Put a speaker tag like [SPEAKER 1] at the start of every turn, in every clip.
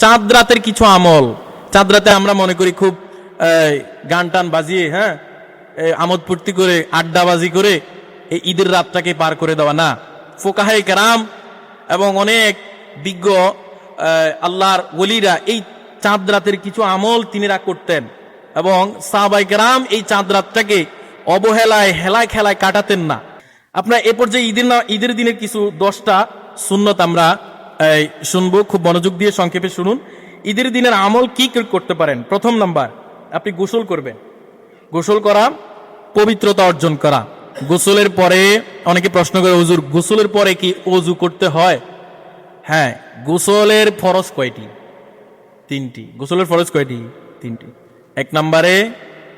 [SPEAKER 1] চাঁদ রাতের কিছু আমল, চাঁদ রাতে আমরা মনে করি খুব গান টান বাজিয়ে, হ্যাঁ, আমোদ ফুর্তি করে আড্ডাবাজি করে এই ঈদের রাতটাকে পার করে দেওয়া না। ফোকাহে কেরাম এবং অনেক বিজ্ঞ আল্লাহর ওলিরা এই চাঁদ রাতের কিছু আমল তিনিরা করতেন এবং সাহাবায়ে কেরাম এই চাঁদ রাতটাকে অবহেলায় হেলায় খেলায় কাটাতেন না। আপনার এ পর্যায়ে ঈদের দিনের কিছু 10টা সুন্নত আমরা শুনবো, খুব মনোযোগ দিয়ে সংক্ষেপে শুনুন। ঈদের দিনের আমল কি করতে পারেন? প্রথম নাম্বার, আপনি গোসল করবেন। গোসল করা পবিত্রতা অর্জন করা। গোসলের পরে অনেকে প্রশ্ন করে, হুজুর গোসলের পরে কি ওযু করতে হয়? হ্যাঁ, গোসলের ফরজ কয়টি? 3টি। গোসলের ফরজ কয়টি? 3টি। 1 নম্বরে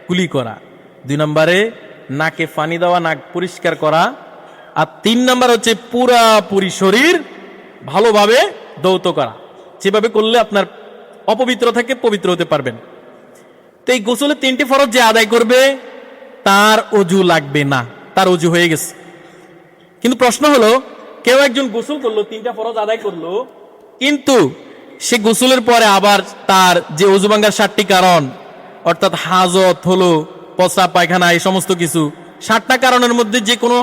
[SPEAKER 1] কুলি করা, 2 নম্বরে নাকে পানি দেওয়া, নাক পরিষ্কার করা, আর 3 নম্বর হচ্ছে পুরাপুরি শরীর ভালোভাবে ধৌত করা। যেভাবে করলে আপনার অপবিত্র থেকে পবিত্র হতে পারবেন। তো এই গোসলের 3টি ফরজ যে আদায় করবে তার ওযু লাগবে না, তার ওযু হয়ে গেছে। কিন্তু প্রশ্ন হলো, কেউ একজন গোসল করলো, 3টা ফরজ আদায় করলো, কিন্তু সে গোসলের পরে আবার তার যে ওযু ভাঙার 7টি কারণ, অর্থাৎ হাজত হলো, প্রস্রাব পায়খানা, এই সমস্ত কিছু 7টা কারণের মধ্যে যে কোনো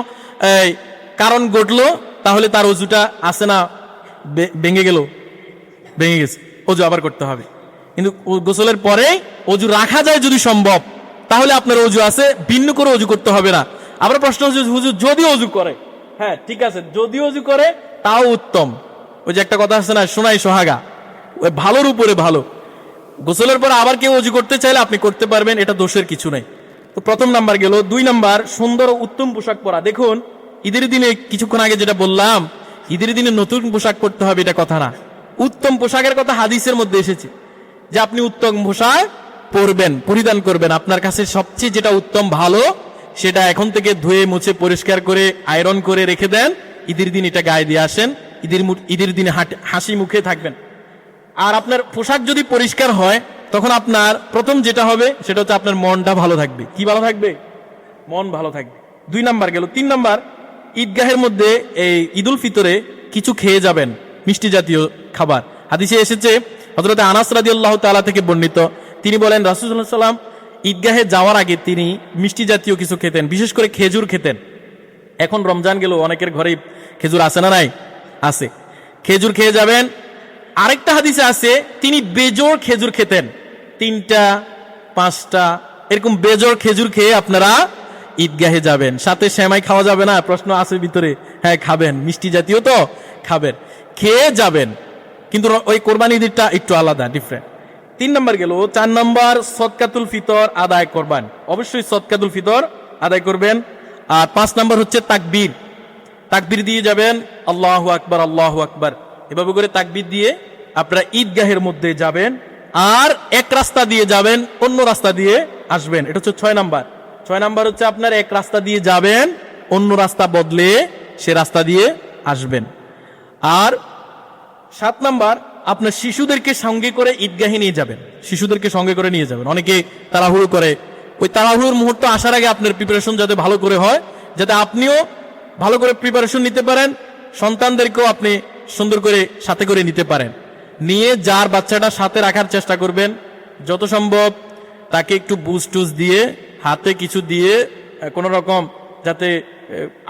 [SPEAKER 1] কারণ ঘটলো, তাহলে তার ওযুটা আছে না ভেঙে গেল? ভেঙে গেছে, ওযু আবার করতে হবে। কিন্তু গোসলের পরে ওযু রাখা যায় যদি সম্ভব, তাহলে আপনার ওযু আছে, ভিন্ন করে ওযু করতে হবে না। আবার প্রশ্ন হচ্ছে, হুজুর যদি ওযু করে, হ্যাঁ ঠিক আছে, যদি ওযু করে তাও উত্তম। ওই যে একটা কথা আছে না, সোনাই সোহাগা, ওই ভালোর উপরে ভালো। গোসলের পর আবার কেউ ওযু করতে চাইলে আপনি করতে পারবেন, এটা দোষের কিছু নেই। তো প্রথম নাম্বার গেল। 2 নাম্বার, সুন্দর ও উত্তম পোশাক পরা। দেখুন, ঈদের দিনে কিছুক্ষণ আগে যেটা বললাম, ঈদের দিনে নতুন পোশাক পরতে হবে এটা কথা না। উত্তম পোশাকের কথা হাদিসের মধ্যে এসেছে যে আপনি উত্তম পোশাক পরবেন, পরিধান করবেন। আপনার কাছে সবচেয়ে যেটা উত্তম ভালো, সেটা এখন থেকে ধুয়ে মুছে পরিষ্কার করে আয়রন করে রেখে দেন। ঈদের দিন এটা গায়ে দিয়ে আসেন, ঈদের দিনে হাসি মুখে থাকবেন। আর আপনার পোশাক যদি পরিষ্কার হয়, তখন আপনার প্রথম যেটা হবে সেটা হচ্ছে আপনার মনটা ভালো থাকবে। কি ভালো থাকবে? মন ভালো থাকবে। 2 নাম্বার গেল। 3 নাম্বার, ঈদগাহের মধ্যে এই ঈদুল ফিতরে কিছু খেয়ে যাবেন, মিষ্টি জাতীয় খাবার। হাদিসে এসেছে, হযরত আনাস রাদিয়াল্লাহু তাআলা থেকে বর্ণিত, তিনি বলেন রাসূলুল্লাহ সাল্লাল্লাহু আলাইহি ওয়াসাল্লাম ঈদগাহে যাওয়ার আগে তিনি মিষ্টি জাতীয় কিছু খেতেন, বিশেষ করে খেজুর খেতেন। এখন রমজান গেল, অনেকের ঘরে খেজুর আছে না নাই? আছে। খেজুর খেয়ে যাবেন। আরেকটা হাদিসে আছে তিনি বেজোড় খেজুর খেতেন, 3টা 5টা এরকম বেজোড় খেজুর খেয়ে আপনারা ঈদগাহে যাবেন। সাথে সেমাই খাওয়া যাবে না? প্রশ্ন আছে ভিতরে। হ্যাঁ খাবেন, মিষ্টি জাতীয় তো খাবেন, খেয়ে যাবেন। কিন্তু ওই কোরবানি ঈদটা একটু আলাদা, ডিফারেন্ট। 3 নাম্বার গেল। 4 নাম্বার, সদকাতুল ফিতর আদায় করবেন। অবশ্যই সদকাতুল ফিতর আদায় করবেন। আর 5 নাম্বার হচ্ছে তাকবীর। তাকবীর দিয়ে যাবেন, আল্লাহু আকবার আল্লাহু আকবার, এভাবে করে তাকবীর দিয়ে আপনারা ঈদগাহের মধ্যে যাবেন। আর এক রাস্তা দিয়ে যাবেন, অন্য রাস্তা দিয়ে আসবেন। এটা হচ্ছে 6 নাম্বার। 6 নাম্বার হচ্ছে আপনার এক রাস্তা দিয়ে যাবেন, অন্য রাস্তা বদলে সে রাস্তা দিয়ে আসবেন। আর 7 নাম্বার, আপনার শিশুদেরকে সঙ্গে করে ঈদগাহে নিয়ে যাবেন। শিশুদেরকে সঙ্গে করে নিয়ে যাবেন। অনেকে তাড়াহুড়ো করে, ওই তাড়াহুড়োর মুহূর্ত আসার আগে আপনার প্রিপারেশন যাতে ভালো করে হয়, যাতে আপনিও ভালো করে প্রিপারেশন নিতে পারেন, সন্তানদেরকেও আপনি সুন্দর করে সাথে করে নিতে পারেন। নিয়ে যার বাচ্চাটা সাথে রাখার চেষ্টা করবেন, যত সম্ভব তাকে একটু বুস্ট টুস দিয়ে, হাতে কিছু দিয়ে, কোনো রকম যাতে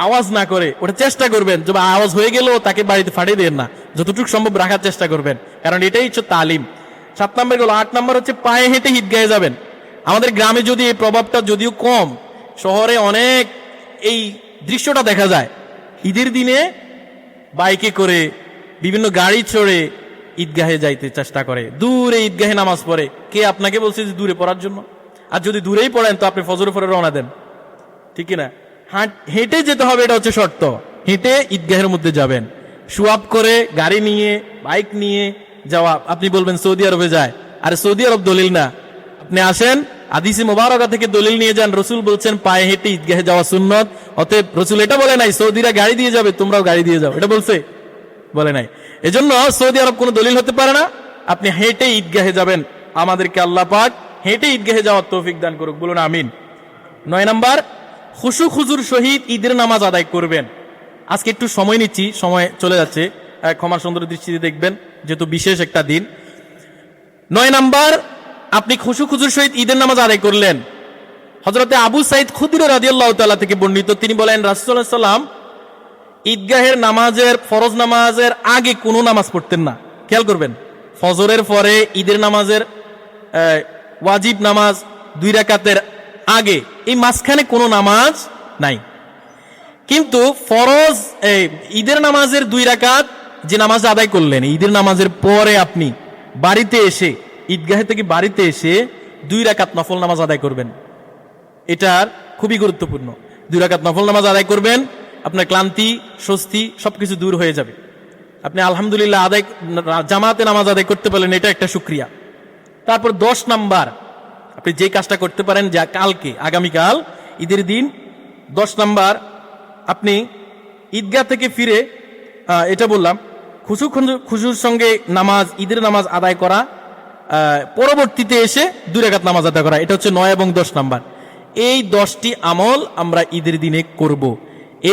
[SPEAKER 1] আওয়াজ না করে ওটা চেষ্টা করবেন। যদি আওয়াজ হয়ে গেলেও তাকে বাড়িতে ফাটিয়ে দেন না, যতটুকু সম্ভব রাখার চেষ্টা করবেন, কারণ এটাই হচ্ছে তালিম। 7 নাম্বার গেল। 8 নাম্বার হচ্ছে পায়ে হেঁটে ঈদগাহে যাবেন। আমাদের গ্রামে যদি এই প্রভাবটা যদিও কম, শহরে অনেক এই দৃশ্যটা দেখা যায়। ঈদের দিনে বাইকে করে, বিভিন্ন গাড়ি চড়ে ঈদগাহে যাইতে চেষ্টা করে, দূরে ঈদগাহে নামাজ পড়ে। কে আপনাকে বলছে যে দূরে পড়ার জন্য? আর যদি দূরেই পড়েন তো আপনি ফজরের পরে রওনা দেন, ঠিক না? হেঁটে যেতে হবে, এটা হচ্ছে শর্ত। হেঁটে ঈদগাহের মধ্যে যাবেন। সুয়াপ করে গাড়ি নিয়ে, বাইক নিয়ে যাওয়া, আপনি বলবেন সৌদি আরবে যায়। আরে সৌদি আরব দলিল না, আপনি আসেন হাদিসে মুবারাকা থেকে দলিল নিয়ে যান। রসুল বলছেন পায়ে হেঁটে ঈদগাহে যাওয়া সুন্নত। অতএব রসুল এটা বলে নাই সৌদিরা গাড়ি দিয়ে যাবে তোমরাও গাড়ি দিয়ে যাও, এটা বলছে? বলে নাই। এজন্য সৌদি আরব কোনো দলিল হতে পারে না। আপনি হেঁটে ঈদগাহে যাবেন। আমাদেরকে আল্লাহ পাক হেঁটে ঈদগাহে যাওয়ার তৌফিক দান করুক, বলুন আমিন। 9 নাম্বার, খুশু খুজুর সহিত ঈদের নামাজ আদায় করবেন। আজকে একটু সময় নিচ্ছি, সময় চলে যাচ্ছে, ক্ষমার সুন্দর দৃষ্টিতে দেখবেন, যেহেতু বিশেষ একটা দিন। 9 নাম্বার, আপনি খুশু খুজুর সহিত ঈদের নামাজ আদায় করলেন। হযরতে আবু সাইদ খুদরি রাদিয়াল্লাহু তাআলা থেকে বর্ণিত, তিনি বলেন রাসূলুল্লাহ সাল্লাল্লাহু আলাইহি ওয়াসাল্লাম ঈদগাহের নামাজের, ফরজ নামাজের আগে কোনো নামাজ পড়তেন না। খেয়াল করবেন, ফজরের পরে ঈদের নামাজের ওয়াজিব নামাজ 2 রাকাতের আগে, এই মাঝখানে কোনো নামাজ নাই। কিন্তু ফরজ ঈদের নামাজের 2 রাকাত যে নামাজ আদায় করলেন, ঈদের নামাজের পরে আপনি বাড়িতে এসে, ঈদগাহে থেকে বাড়িতে এসে 2 রাকাত নফল নামাজ আদায় করবেন। এটার খুবই গুরুত্বপূর্ণ। 2 রাকাত নফল নামাজ আদায় করবেন, আপনার ক্লান্তি, স্বস্তি সবকিছু দূর হয়ে যাবে। আপনি আলহামদুলিল্লাহ জামাতে নামাজ আদায় করতে পারলেন, এটা একটা শুকরিয়া। তারপর 10 নাম্বার, আপনি যে কাজটা করতে পারেন, যা কালকে, আগামীকাল ঈদের দিন, 10 নাম্বার, আপনি ঈদগাহ থেকে ফিরে, এটা বললাম, খুশুর সঙ্গে নামাজ, ঈদের নামাজ আদায় করা, পরবর্তীতে এসে 2 রাকাত নামাজ আদায় করা, এটা হচ্ছে 9 এবং 10 নাম্বার। এই 10টি আমল আমরা ঈদের দিনে করব।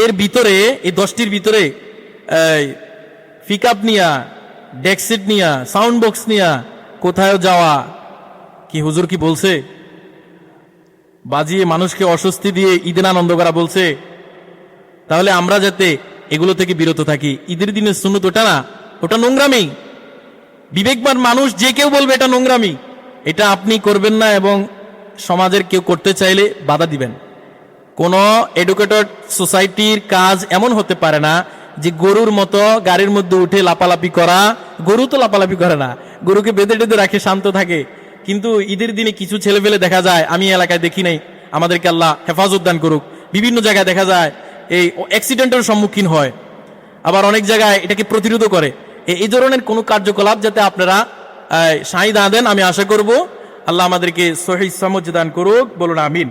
[SPEAKER 1] এর ভিতরে, এই 10টির ভিতরে পিকআপ নিয়া, ডেকসেট নিয়া, সাউন্ড বক্স নিয়া কোথায় যাওয়া, কি হুজুর কি বলছে, বাজিয়ে মানুষকে অস্বস্তি দিয়ে ঈদের আনন্দ করা বলছে? তাহলে আমরা যাতে এগুলো থেকে বিরত থাকি। ঈদের দিনের সুন্নত ওটা না, ওটা নোংরামি। বিবেকবান মানুষ যে কেউ বলবে এটা নোংরামি, এটা আপনি করবেন না, এবং সমাজের কেউ করতে চাইলে বাধা দিবেন। কোন এডুকেটেড সোসাইটির কাজ এমন হতে পারে না যে গরুর মতো গাড়ির মধ্যে উঠে লাপালাপি করা। গরু তো লাপালাপি করে না, গরুকে বেঁধে টেঁধে রাখে, শান্ত থাকে। কিন্তু ঈদের দিনে কিছু ছেলে পেলে দেখা যায়, আমি এলাকায় দেখি নাই, আমাদেরকে আল্লাহ হেফাজত দান করুক, বিভিন্ন জায়গায় দেখা যায় এই অ্যাক্সিডেন্টের সম্মুখীন হয়, আবার অনেক জায়গায় এটাকে প্রতিরোধ করে। এই ধরনের কোনো কার্যকলাপ যাতে আপনারা সাই না দেন, আমি আশা করব। আল্লাহ আমাদেরকে সহিহ সমঝ দান করুক, বলুন আমিন।